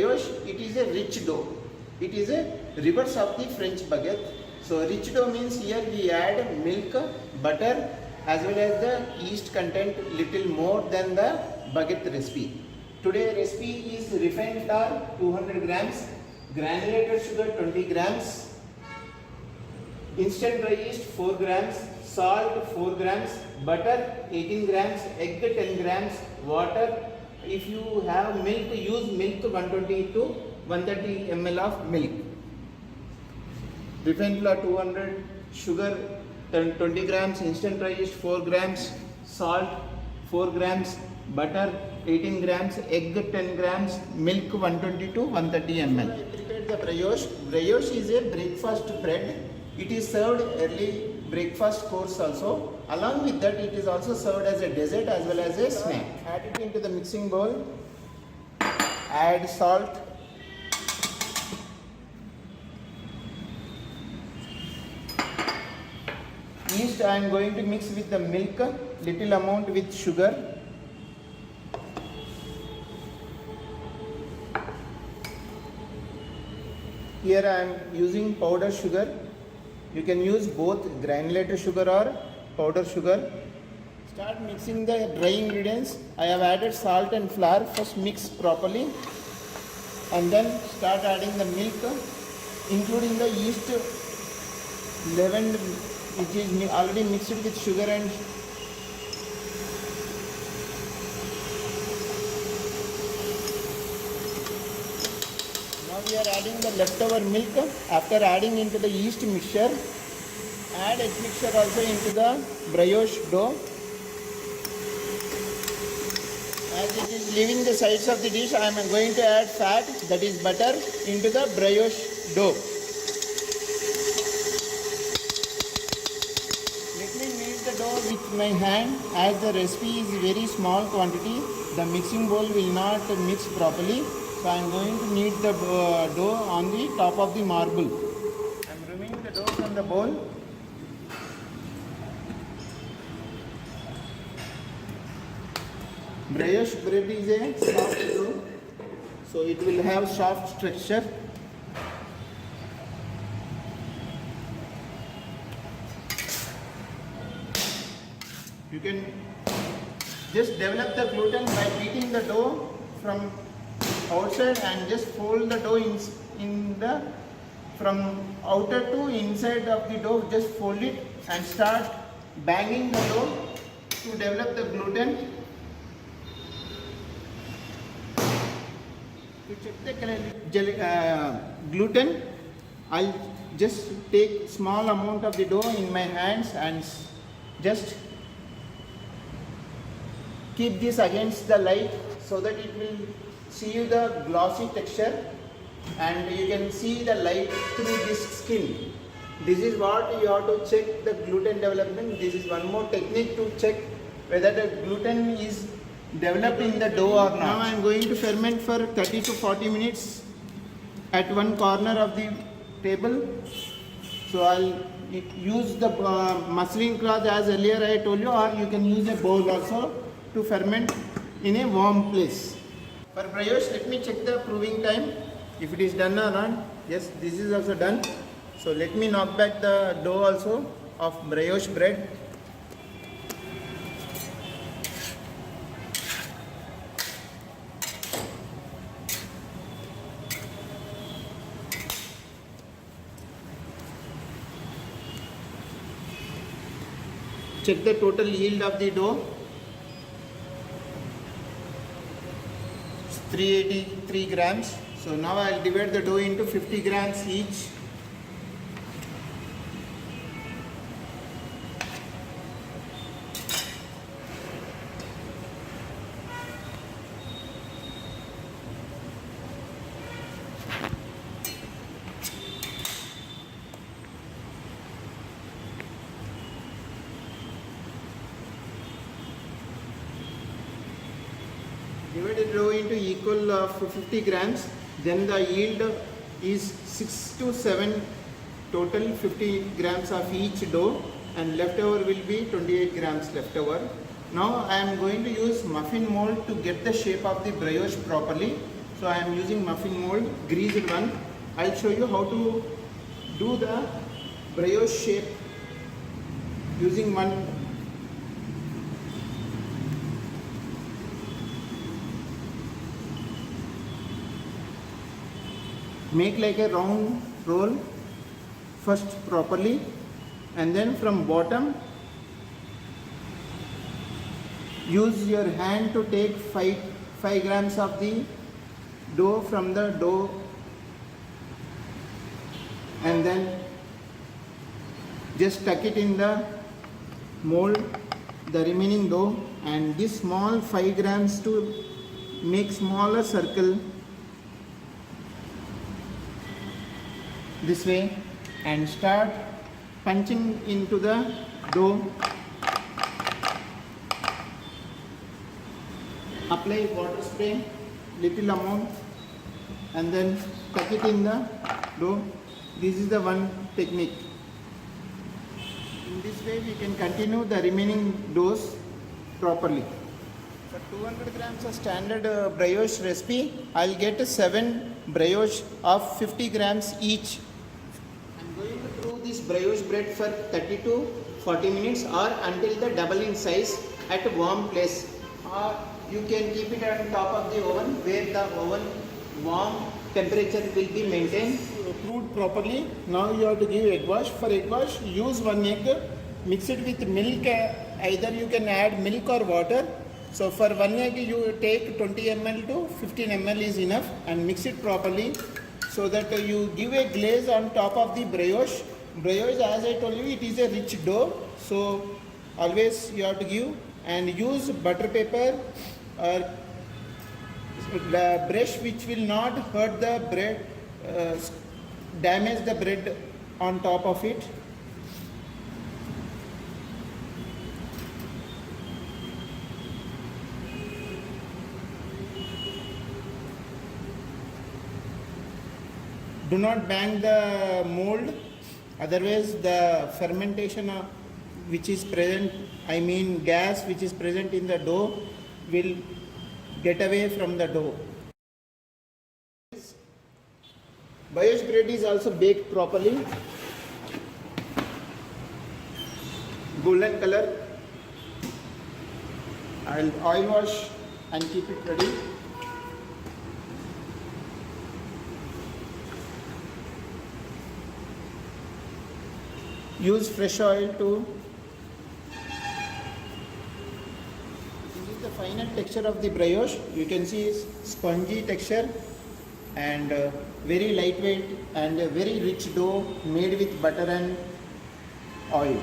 brioche, it is a rich dough. It is a reverse of the French baguette. So rich dough means here we add milk, butter as well as the yeast content little more than the baguette recipe. Today recipe is refined flour 200 grams, granulated sugar 20 grams, instant dry yeast 4 grams, salt 4 grams, butter 18 grams, egg 10 grams, water. If you have milk, use milk 120 to 130 ml of milk. Refined flour 200, sugar 20 grams, instant dry yeast 4 grams, salt 4 grams, butter 18 grams, egg 10 grams, milk 120 to 130 ml. I prepared the brioche. Brioche is a breakfast bread. It is served early breakfast course also. Along with that, it is also served as a dessert as well as a snack. Add it into the mixing bowl. Add salt. Yeast I am going to mix with the milk, little amount with sugar. Here I am using powder sugar. You can use both granulated sugar or powder sugar. Start mixing the dry ingredients. I have added salt and flour. First mix properly and then start adding the milk, including the yeast leavened, which is already mixed with sugar and we are adding the leftover milk. After adding into the yeast mixture, add egg mixture also into the brioche dough. As it is leaving the sides of the dish, I am going to add fat, that is butter, into the brioche dough. Let me knead the dough with my hand. As the recipe is very small quantity, the mixing bowl will not mix properly. So I am going to knead the dough on the top of the marble. I am removing the dough from the bowl. Brioche bread is a soft dough, so it will have soft texture. You can just develop the gluten by beating the dough from outside and just fold the dough in the from outer to inside of the dough. Just fold it and start banging the dough to develop the gluten. To check the gluten, I'll just take small amount of the dough in my hands and just keep this against the light so that it will see the glossy texture and you can see the light through this skin. This is what you have to check the gluten development. This is one more technique to check whether the gluten is developed in the dough or not. Now I am going to ferment for 30 to 40 minutes at one corner of the table. So I'll use the muslin cloth as earlier I told you, or you can use a bowl also to ferment in a warm place. For brioche, let me check the proving time, if it is done or not. Yes, this is also done. So let me knock back the dough also of brioche bread. Check the total yield of the dough. 383 grams. So now I will divide the dough into 50 grams each. Divide the dough into equal of 50 grams, then the yield is 6 to 7, total 50 grams of each dough, and leftover will be 28 grams leftover. Now I am going to use muffin mold to get the shape of the brioche properly. So I am using muffin mold, greased one. I'll show you how to do the brioche shape using one. Make like a round roll first properly, and then from bottom use your hand to take 5 grams of the dough from the dough, and then just tuck it in the mold, the remaining dough, and this small 5 grams to make smaller circle this way, and start punching into the dough. Apply water spray little amount and then tuck it in the dough. This is the one technique. In this way we can continue the remaining doughs properly. For 200 grams of standard brioche recipe, I'll get 7 brioche of 50 grams each. I'm going to brew this brioche bread for 30 to 40 minutes or until the double in size at a warm place, or you can keep it on top of the oven where the oven warm temperature will be maintained. Brewed properly. Now you have to give egg wash. For egg wash, use 1 egg, mix it with milk. Either you can add milk or water. So for 1 egg you take 20 ml to 15 ml is enough, and mix it properly so that you give a glaze on top of the brioche. Brioche, as I told you, it is a rich dough, so always you have to give, and use butter paper or the brush which will not hurt the bread, damage the bread on top of it. Do not bang the mold, otherwise the fermentation which is present, I mean gas which is present in the dough, will get away from the dough. Brioche bread is also baked properly, golden color. I'll oil wash and keep it ready. Use fresh oil to. This is the final texture of the brioche. You can see spongy texture and very lightweight and a very rich dough made with butter and oil.